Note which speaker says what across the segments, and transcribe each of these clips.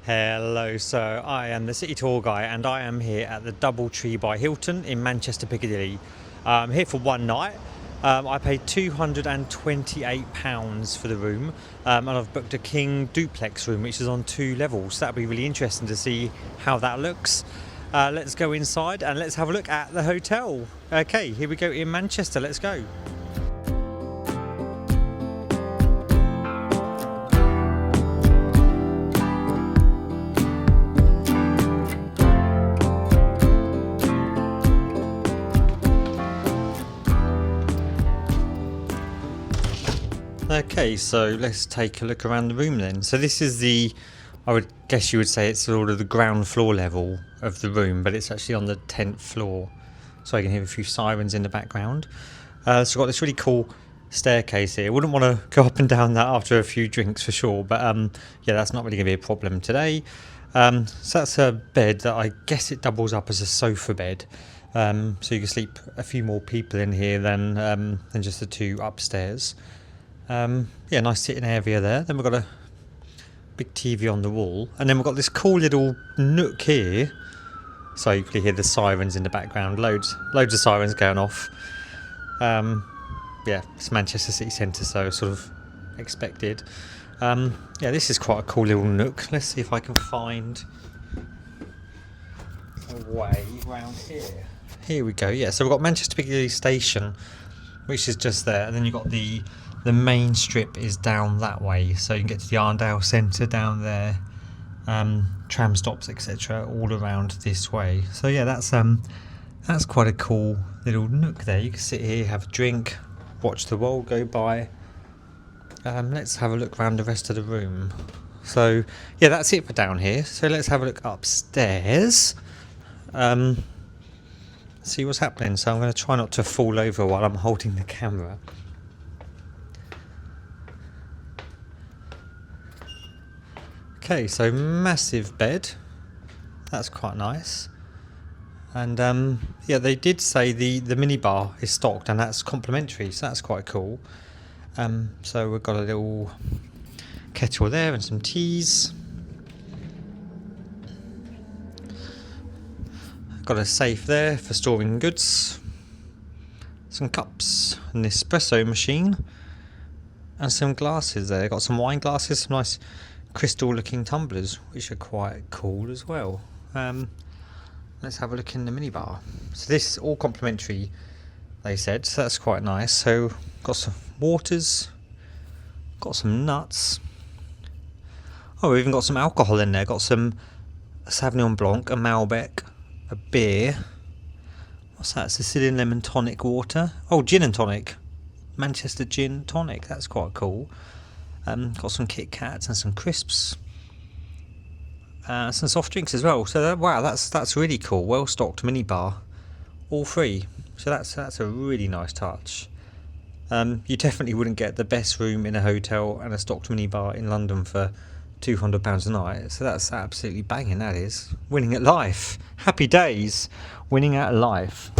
Speaker 1: Hello, so I am the city tour guy and I am here at the Doubletree by Hilton in Manchester Piccadilly. I'm here for one night. I paid £228 for the room, and I've booked a king duplex room which is on 2 levels. That'll be really interesting to see how that looks. Let's go inside and let's have a look at the hotel. Okay, here we go in Manchester, let's go. Okay, so let's take a look around the room then. So this is I would guess you would say it's sort of the ground floor level of the room, but it's actually on the 10th floor. So I can hear a few sirens in the background. So I've got this really cool staircase here. I wouldn't want to go up and down that after a few drinks for sure, but yeah, that's not really going to be a problem today. So that's a bed that I guess it doubles up as a sofa bed. So you can sleep a few more people in here than just the two upstairs. Yeah, nice sitting area there. Then we've got a big TV on the wall, and then we've got this cool little nook here. So you can hear the sirens in the background. Loads of sirens going off. Yeah, it's Manchester City Centre, so sort of expected. Yeah, this is quite a cool little nook. Let's see if I can find a way around here. Here we go. Yeah, so we've got Manchester Piccadilly Station, which is just there, and then you've got the main strip is down that way, so you can get to the Arndale Centre down there, tram stops, etc., all around this way. So yeah, that's quite a cool little nook there. You can sit here, have a drink, watch the world go by. Let's have a look around the rest of the room. So yeah, that's it for down here. So let's have a look upstairs. See what's happening. So I'm going to try not to fall over while I'm holding the camera. Okay, so massive bed. That's quite nice. And yeah, they did say the minibar is stocked and that's complimentary, so that's quite cool. So we've got a little kettle there and some teas. Got a safe there for storing goods. Some cups, an espresso machine, and some glasses there. Got some wine glasses, some nice crystal looking tumblers, which are quite cool as well. Let's have a look in the minibar. So this is all complimentary, they said, so that's quite nice. So got some waters, got some nuts. Oh, we've even got some alcohol in there. Got some Sauvignon Blanc, a Malbec, a beer. What's that? Sicilian lemon tonic water. Oh, gin and tonic. Manchester gin tonic. That's quite cool. Got some Kit Kats and some crisps, some soft drinks as well. So wow, that's really cool. Well stocked minibar, all free. So that's a really nice touch. You definitely wouldn't get the best room in a hotel and a stocked minibar in London for £200 a night. So that's absolutely banging. That is winning at life. Happy days, winning at life.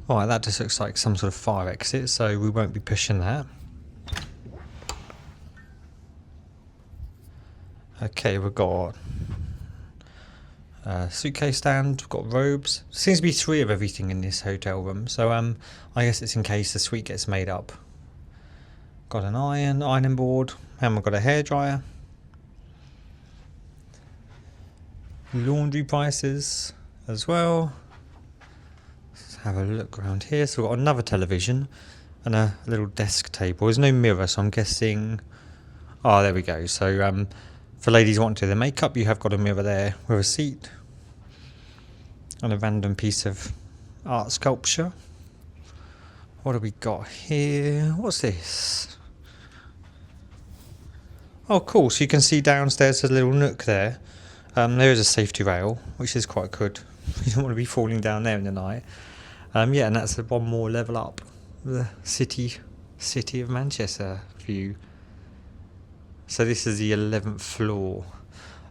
Speaker 1: Alright, that just looks like some sort of fire exit, so we won't be pushing that. Okay, we've got a suitcase stand, we've got robes. Seems to be 3 of everything in this hotel room, so I guess it's in case the suite gets made up. Got an ironing board, and we've got a hairdryer. Laundry prices as well. Have a look around here. So we've got another television and a little desk table. There's no mirror, so I'm guessing. Oh, there we go. So for ladies wanting to do their makeup, you have got a mirror there with a seat and a random piece of art sculpture. What have we got here? What's this? Oh, cool. So you can see downstairs there's a little nook there. There is a safety rail, which is quite good. You don't want to be falling down there in the night. Yeah, and that's one more level up the city of Manchester view. So this is the 11th floor.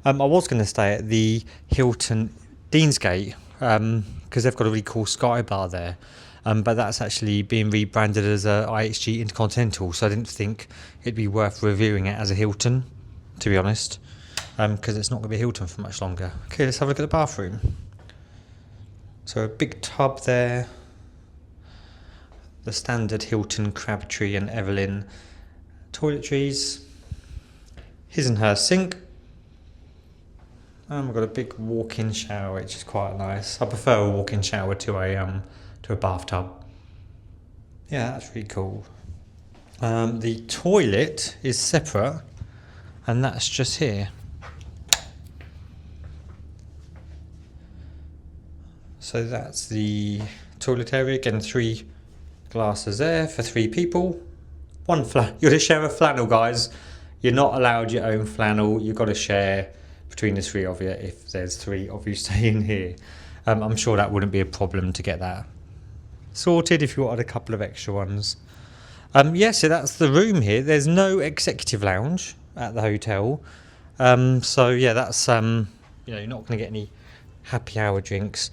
Speaker 1: I was going to stay at the Hilton Deansgate because they've got a really cool sky bar there. but that's actually being rebranded as a IHG Intercontinental, so I didn't think it'd be worth reviewing it as a Hilton, to be honest, because it's not going to be a Hilton for much longer. Okay, let's have a look at the bathroom. So a big tub there, the standard Hilton Crabtree and Evelyn toiletries, his and her sink, and we've got a big walk-in shower, which is quite nice. I prefer a walk-in shower to a bathtub. Yeah, that's really cool. The toilet is separate, and that's just here. So that's the toilet area. Again, 3 glasses there for 3 people. You're going to share a flannel, guys. You're not allowed your own flannel. You've got to share between the 3 of you if there's 3 of you staying here. I'm sure that wouldn't be a problem to get that sorted if you wanted a couple of extra ones. Yeah, so that's the room here. There's no executive lounge at the hotel. So yeah, that's you're not going to get any happy hour drinks.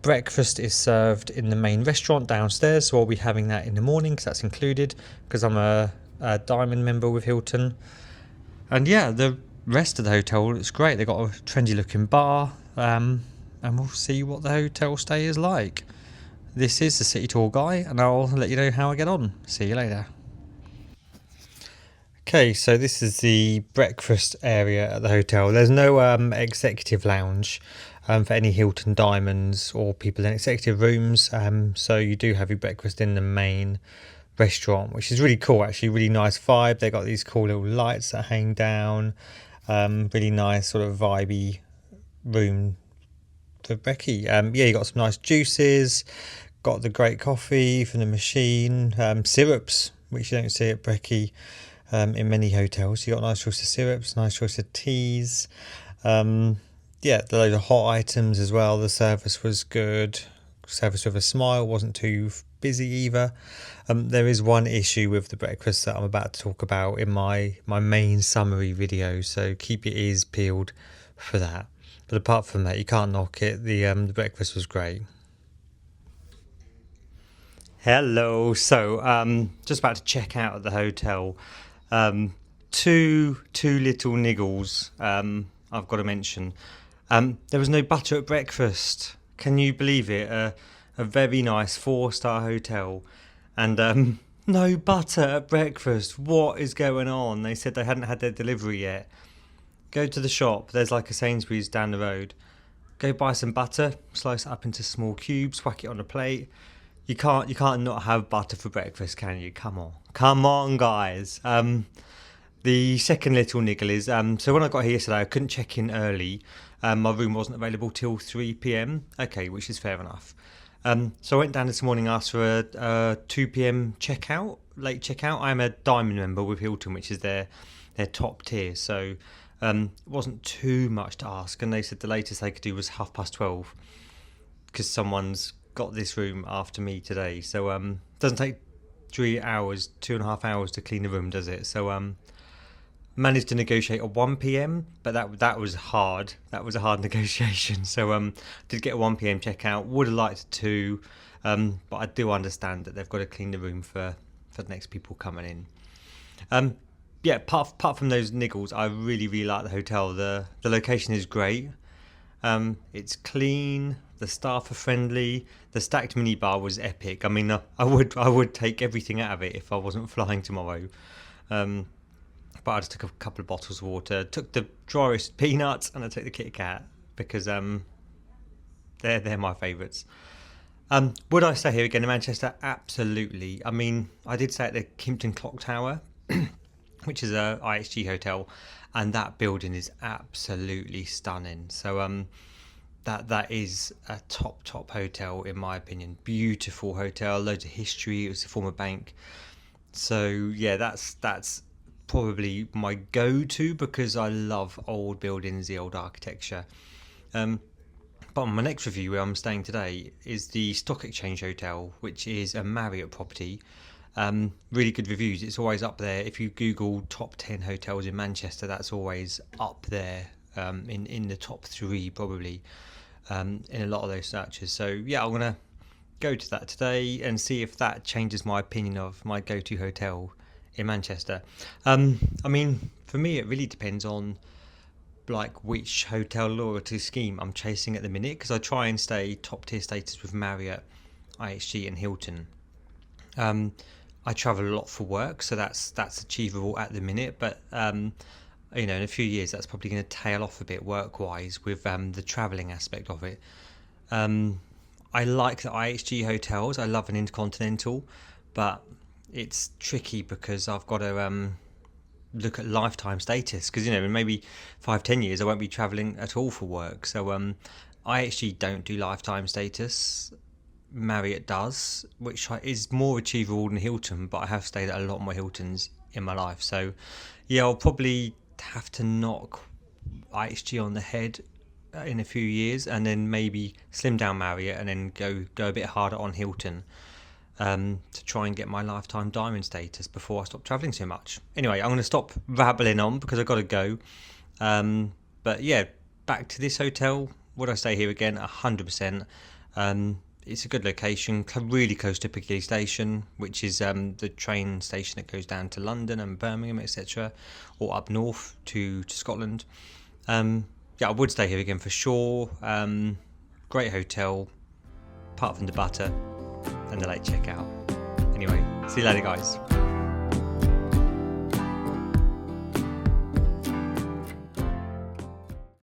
Speaker 1: Breakfast is served in the main restaurant downstairs, so I'll be having that in the morning because that's included, because I'm a Diamond member with Hilton. And yeah, the rest of the hotel looks great. They've got a trendy looking bar, and we'll see what the hotel stay is like. This is the city tour guy, and I'll let you know how I get on. See you later. Okay, so this is the breakfast area at the hotel. There's no executive lounge for any Hilton Diamonds or people in executive rooms. So you do have your breakfast in the main restaurant, which is really cool, actually. Really nice vibe. They got these cool little lights that hang down. Really nice sort of vibey room for brekkie. Yeah, you got some nice juices. Got the great coffee from the machine. Syrups, which you don't see at brekkie in many hotels. You got a nice choice of syrups, nice choice of teas. Yeah, the load of hot items as well. The service was good. Service with a smile, wasn't too busy either. There is one issue with the breakfast that I'm about to talk about in my main summary video, so keep your ears peeled for that. But apart from that, you can't knock it. The breakfast was great. Hello. So just about to check out at the hotel. Two little niggles I've got to mention. There was no butter at breakfast. Can you believe it? A very nice 4-star hotel, and no butter at breakfast. What is going on? They said they hadn't had their delivery yet. Go to the shop. There's like a Sainsbury's down the road. Go buy some butter. Slice it up into small cubes. Whack it on a plate. You can't not have butter for breakfast, can you? Come on, guys. The second little niggle is so when I got here yesterday, I couldn't check in early. My room wasn't available till 3 p.m. Okay, which is fair enough. So I went down this morning, asked for a 2 p.m. late checkout. I'm a Diamond member with Hilton, which is their top tier. So it wasn't too much to ask, and they said the latest they could do was 12:30, because someone's got this room after me today. So it doesn't take 3 hours, 2.5 hours to clean the room, does it? So managed to negotiate a 1 p.m, but that was hard. That was a hard negotiation. So did get a 1 p.m. checkout. Would have liked to, but I do understand that they've got to clean the room for the next people coming in. Yeah, apart from those niggles, I really like the hotel. The location is great. It's clean. The staff are friendly. The stacked minibar was epic. I mean, I would take everything out of it if I wasn't flying tomorrow. But I just took a couple of bottles of water, took the driest peanuts, and I took the Kit Kat because they're my favourites. Would I stay here again in Manchester? Absolutely. I mean, I did stay at the Kimpton Clock Tower, which is a IHG hotel, and that building is absolutely stunning. So that is a top hotel in my opinion. Beautiful hotel, loads of history. It was a former bank. So yeah, that's probably my go-to because I love old buildings, the old architecture. But my next review, where I'm staying today, is the Stock Exchange Hotel, which is a Marriott property. Really good reviews. It's always up there. If you Google top 10 hotels in Manchester, that's always up there, in the top 3 probably, in a lot of those searches. So yeah, I'm gonna go to that today and see if that changes my opinion of my go-to hotel in Manchester. I mean, for me, it really depends on like which hotel loyalty scheme I'm chasing at the minute, because I try and stay top tier status with Marriott, IHG and Hilton. I travel a lot for work, so that's achievable at the minute, but in a few years that's probably going to tail off a bit work wise with the travelling aspect of it. I like the IHG hotels. I love an Intercontinental, but it's tricky because I've got to look at lifetime status, because in maybe 5-10 years I won't be travelling at all for work. So IHG don't do lifetime status. Marriott does, which is more achievable than Hilton, but I have stayed at a lot more Hiltons in my life. So yeah, I'll probably have to knock IHG on the head in a few years, and then maybe slim down Marriott and then go a bit harder on Hilton to try and get my lifetime diamond status before I stop travelling so much. Anyway, I'm going to stop babbling on because I've got to go. But yeah, back to this hotel. Would I stay here again? 100%. It's a good location, really close to Piccadilly Station, which is the train station that goes down to London and Birmingham, etc., or up north to Scotland. Yeah, I would stay here again for sure. Great hotel, apart from the butter and the late checkout. Anyway, see you later, guys.